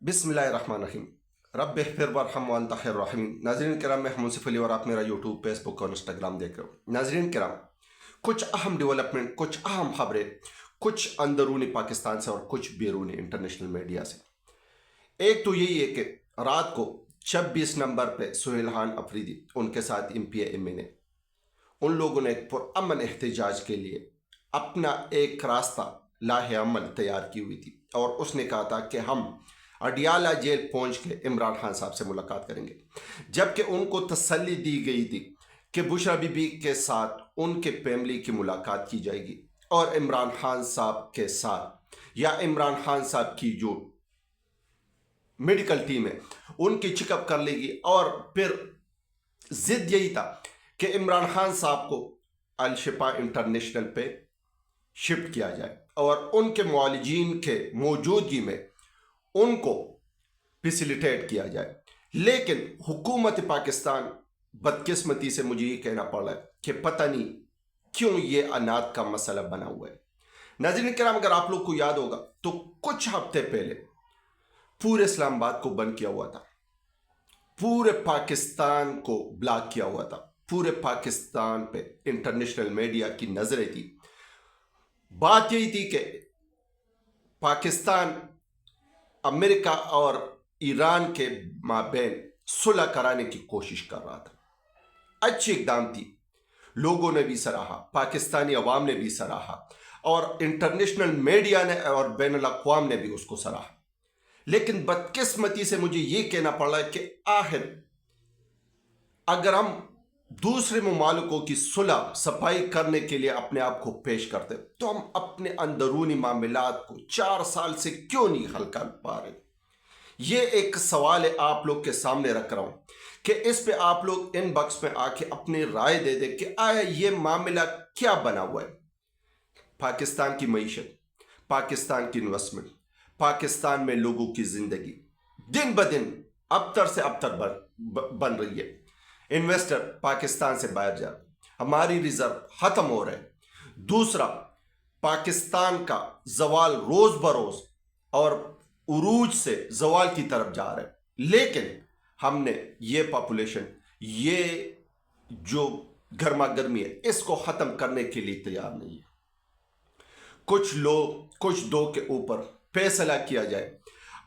बिस्मिल्लाहिर्रहमानिर्रहीम। रब इग़फ़िर वरहम वअन्ता खैरुर राहिमीन। नाज़रीन किराम, मैं मुनसिफ अली और आप मेरा यूट्यूब, फेसबुक और इंस्टाग्राम देख रहे हो। नाज़रीन किराम, कुछ अहम डेवलपमेंट, कुछ अहम खबरें, कुछ अंदरूनी पाकिस्तान से और कुछ बैरूनी इंटरनेशनल मीडिया से। एक तो यही है कि रात को 26 नंबर पे सुहेल खान अफरीदी, उनके साथ MPA ने, उन लोगों ने एक पुरअमन एहतजाज के लिए अपना एक रास्ता लाहे अमल तैयार की हुई थी और उसने कहा था कि हम अडियाला जेल पहुंच के इमरान खान साहब से मुलाकात करेंगे, जबकि उनको तसल्ली दी गई थी कि बुशरा बीबी के साथ उनके फैमिली की मुलाकात की जाएगी और इमरान खान साहब के साथ या इमरान खान साहब की जो मेडिकल टीम है उनकी चेकअप कर लेगी। और फिर जिद यही था कि इमरान खान साहब को अल शिफा इंटरनेशनल पे शिफ्ट किया जाए और उनके मुआलिजीन के मौजूदगी में उनको फैसिलिटेट किया जाए। लेकिन हुकूमत पाकिस्तान, बदकिस्मती से मुझे ये कहना पड़ रहा है कि पता नहीं क्यों ये अनाथ का मसला बना हुआ है। नाज़रीन किराम, अगर आप लोग को याद होगा तो कुछ हफ्ते पहले पूरे इस्लामाबाद को बंद किया हुआ था, पूरे पाकिस्तान को ब्लॉक किया हुआ था, पूरे पाकिस्तान पे इंटरनेशनल मीडिया की नजरें थी। बात यही थी कि पाकिस्तान अमेरिका और ईरान के माबैन सुलह कराने की कोशिश कर रहा था। अच्छी इकदाम थी, लोगों ने भी सराहा, पाकिस्तानी अवाम ने भी सराहा और इंटरनेशनल मीडिया ने और बैनुल अक़वाम ने भी उसको सराहा। लेकिन बदकिस्मती से मुझे ये कहना पड़ रहा है कि आखिर अगर हम दूसरे ममालिकों की सुलह सफाई करने के लिए अपने आप को पेश करते तो हम अपने अंदरूनी मामलात को 4 साल से क्यों नहीं हल कर पा रहे। ये एक सवाल है आप लोग के सामने रख रहा हूं कि इस पे आप लोग इनबॉक्स में आके अपनी राय दे दे कि आया ये मामला क्या बना हुआ है। पाकिस्तान की मईशत, पाकिस्तान की इन्वेस्टमेंट, पाकिस्तान में लोगों की जिंदगी दिन ब दिन अबतर से अबतर बन रही है। इन्वेस्टर पाकिस्तान से बाहर जा रहे, हमारी रिजर्व खत्म हो रहे। दूसरा, पाकिस्तान का जवाल रोज बरोज और उरूज से जवाल की तरफ जा रहे हैं। लेकिन हमने ये पॉपुलेशन, ये जो गर्मा गर्मी है, इसको खत्म करने के लिए तैयार नहीं है। कुछ लोग कुछ दो के ऊपर फैसला किया जाए।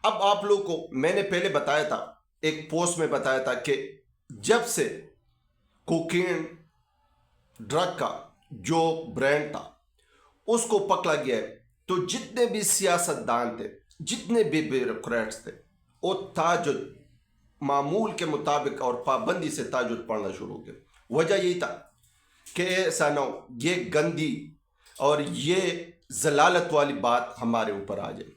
अब आप लोग को मैंने पहले बताया था, एक पोस्ट में बताया था कि जब से कोकेन ड्रग का जो ब्रांड था उसको पकड़ा गया है, तो जितने भी सियासतदान थे, जितने भी ब्यूरोक्रेट्स थे, वो ताजुद मामूल के मुताबिक और पाबंदी से ताजुद पढ़ना शुरू हो गया। वजह यही था कि ऐसा न हो ये गंदी और ये जलालत वाली बात हमारे ऊपर आ जाए।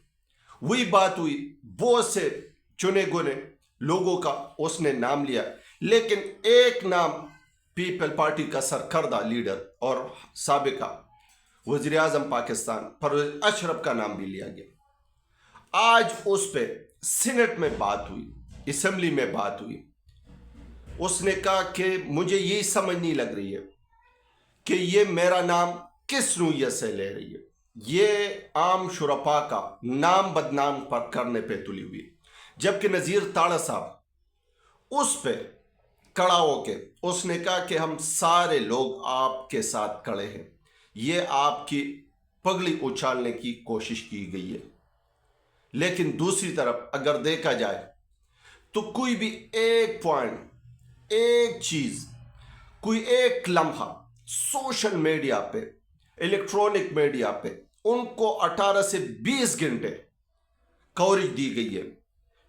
वही बात हुई, बहुत से चुने गुने लोगों का उसने नाम लिया, लेकिन एक नाम पीपल पार्टी का सरकर्दा लीडर और साबिका वज़ीर आज़म पाकिस्तान परवेज़ अशरफ का नाम भी लिया गया। आज उस पे सीनेट में बात हुई, असेंबली में बात हुई। उसने कहा कि मुझे ये समझ नहीं लग रही है कि ये मेरा नाम किस नूयत से ले रही है। ये आम शुरफा का नाम बदनाम पर करने पे तुली हुई, जबकि नज़ीर ताड़ा साहब उस पे खड़ा होके उसने कहा कि हम सारे लोग आपके साथ खड़े हैं। ये आपकी पगड़ी उछालने की कोशिश की गई है। लेकिन दूसरी तरफ अगर देखा जाए तो कोई भी एक पॉइंट, एक चीज, कोई एक लम्हा सोशल मीडिया पे, इलेक्ट्रॉनिक मीडिया पे उनको 18 से 20 घंटे कवरेज दी गई है।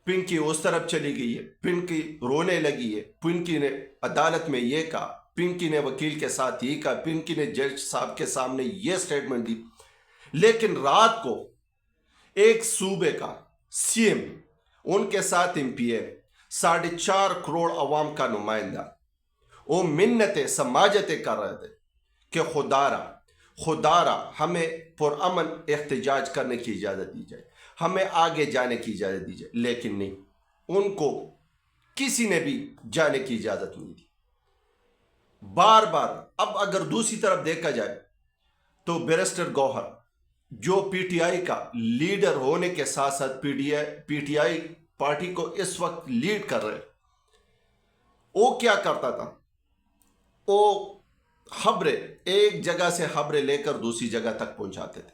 पिंकी उस तरफ चली गई है, पिंकी रोने लगी है, पिंकी ने अदालत में ये कहा, पिंकी ने वकील के साथ ये कहा, पिंकी ने जज साहब के सामने ये स्टेटमेंट दी। लेकिन रात को एक सूबे का CM, उनके साथ MPA, 4.5 करोड़ अवाम का नुमाइंदा, वो मिन्नतें समाजतें कर रहे थे कि खुदारा हमें पुरअमन एहतजाज करने की इजाज़त दी जाए, हमें आगे जाने की इजाज़त दी जाए। लेकिन नहीं, उनको किसी ने भी जाने की इजाज़त नहीं दी। बार बार अब अगर दूसरी तरफ देखा जाए तो बैरिस्टर गौहर जो पीटीआई का लीडर होने के साथ साथ पीटीआई पार्टी को इस वक्त लीड कर रहे, वो क्या करता था, वो खबरें एक जगह से खबरें लेकर दूसरी जगह तक पहुंचाते थे,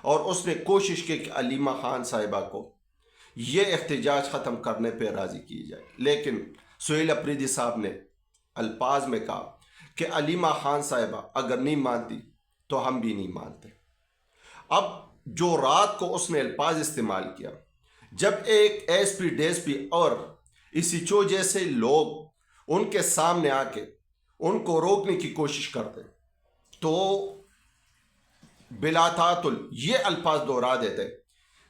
और उसने कोशिश की कि अलीमा खान साहिबा को ये एहतजाज ख़त्म करने पर राज़ी की जाए, लेकिन सुहेल अफरीदी साहब ने अल्फाज में कहा कि अलीमा खान साहिबा अगर नहीं मानती तो हम भी नहीं मानते। अब जो रात को उसने अल्फाज इस्तेमाल किया, जब एक एसपी डीएसपी और इसी चो जैसे लोग उनके सामने आके उनको रोकने की कोशिश करते, तो बिलातातुल ये अल्फाज दोहरा देते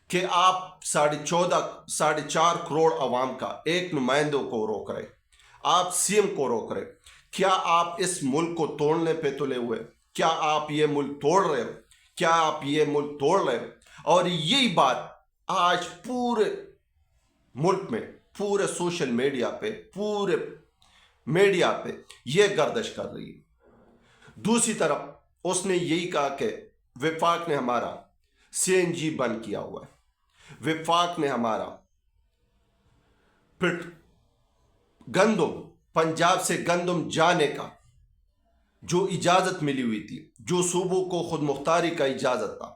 कि आप 4.5 करोड़ अवाम का एक नुमाइंदों को रोक रहे, आप सीएम को रोक रहे, क्या आप इस मुल्क को तोड़ने पे तुले हुए, क्या आप ये मुल्क तोड़ रहे हो, क्या आप ये मुल्क तोड़ रहे हो। और यही बात आज पूरे मुल्क में, पूरे सोशल मीडिया पे, पूरे मीडिया पे ये गर्दिश कर रही है। दूसरी तरफ उसने यही कहा कि विफाक ने हमारा सीएनजी बंद किया हुआ है, विफाक ने हमारा फिर गंदम, पंजाब से गंदम जाने का जो इजाज़त मिली हुई थी, जो सूबों को खुद मुख्तारी का इजाज़त था,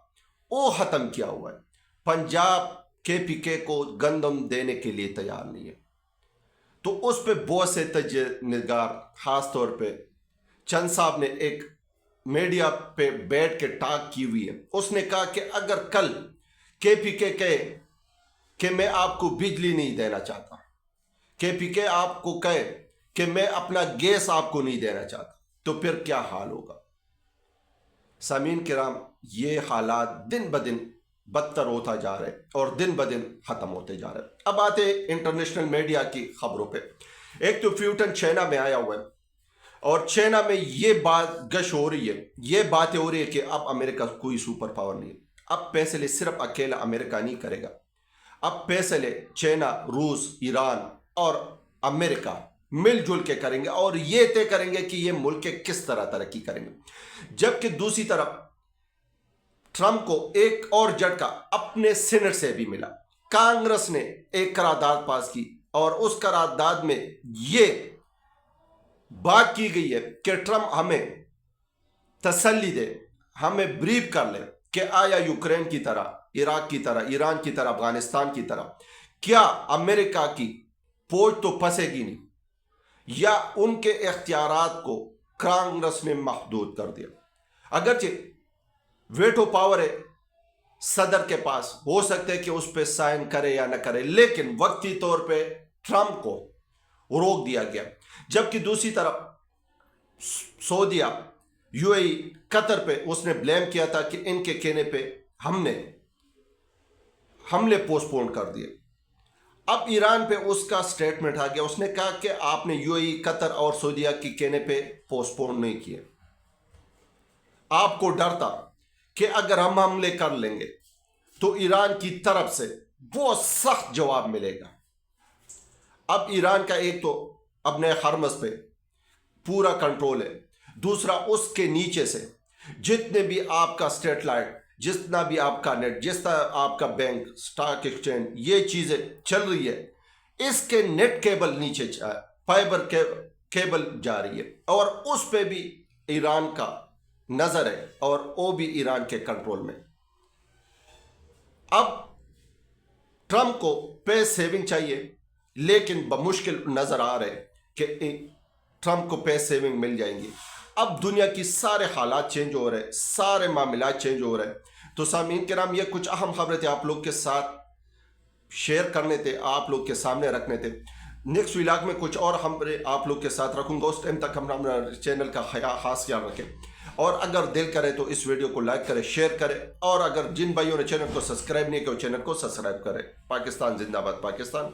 वो ख़त्म किया हुआ है। पंजाब केपीके को गंदम देने के लिए तैयार नहीं है। तो उस पर बहुत से तजनिगार, ख़ास तौर पे चंद साहब ने एक मीडिया पे बैठ के टाक की हुई है। उसने कहा कि अगर कल केपीके कहे कि मैं आपको बिजली नहीं देना चाहता, केपीके आपको कहे कि मैं अपना गैस आपको नहीं देना चाहता, तो फिर क्या हाल होगा। सामीन किराम, ये हालात दिन ब दिन बदतर होता जा रहे और दिन ब दिन ख़त्म होते जा रहे। अब आते इंटरनेशनल मीडिया की खबरों पे। एक तो फ्यूटन चाइना में आया हुआ है, और चाइना में ये बात गश हो रही है, ये बातें हो रही है कि अब अमेरिका कोई सुपर पावर नहीं है। अब फैसले सिर्फ अकेला अमेरिका नहीं करेगा, अब फैसले चाइना, रूस, ईरान और अमेरिका मिलजुल के करेंगे, और ये तय करेंगे कि ये मुल्क किस तरह तरक्की करेंगे। जबकि दूसरी तरफ ट्रंप को एक और झटका अपने सीनेट से भी मिला। कांग्रेस ने एक करारदाद पास की, और उस करारदाद में ये बात की गई है कि ट्रंप हमें तसल्ली दे, हमें ब्रीफ कर ले कि आया यूक्रेन की तरह, इराक की तरह, ईरान की तरह, अफगानिस्तान की तरह क्या अमेरिका की फौज तो फंसेगी नहीं, या उनके इख्तियारात को कांग्रेस ने महदूद कर दिया। अगरचे वेटो पावर है सदर के पास, हो सकता है कि उस पर साइन करे या न करे, लेकिन वक्ती तौर पे ट्रंप को रोक दिया गया। जबकि दूसरी तरफ सऊदीया, यूएई, कतर पे उसने ब्लेम किया था कि इनके कहने पे हमले पोस्टपोन कर दिए। अब ईरान पे उसका स्टेटमेंट आ गया, उसने कहा कि आपने यूएई, कतर और सऊदीया के कहने पे पोस्टपोन नहीं किए। आपको डर था कि अगर हम हमले कर लेंगे तो ईरान की तरफ से बहुत सख्त जवाब मिलेगा। अब ईरान का एक तो अपने हरमस पे पूरा कंट्रोल है, दूसरा उसके नीचे से जितने भी आपका स्टेटलाइट, जितना भी आपका नेट, जितना आपका बैंक, स्टॉक एक्सचेंज, ये चीज़ें चल रही है, इसके नेट केबल नीचे फाइबर केबल जा रही है, और उस पे भी ईरान का नज़र है, और वो भी ईरान के कंट्रोल में। अब ट्रंप को पे सेविंग चाहिए, लेकिन बमुश्किल नज़र आ रहे कि ट्रंप को पे सेविंग मिल जाएंगी। अब दुनिया की सारे हालात चेंज हो रहे, सारे मामलात चेंज हो रहे। तो सामीन किराम, ये कुछ अहम खबरें थे आप लोग के साथ शेयर करने थे, आप लोग के सामने रखने थे। नेक्स्ट व्लॉग में कुछ और खबरें आप लोग के साथ रखूंगा। उस टाइम तक हम अपना चैनल का खास ख्याल रखें, और अगर दिल करे तो इस वीडियो को लाइक करें, शेयर करें, और अगर जिन भाइयों ने चैनल को सब्सक्राइब नहीं किया चैनल को सब्सक्राइब करें। पाकिस्तान जिंदाबाद, पाकिस्तान।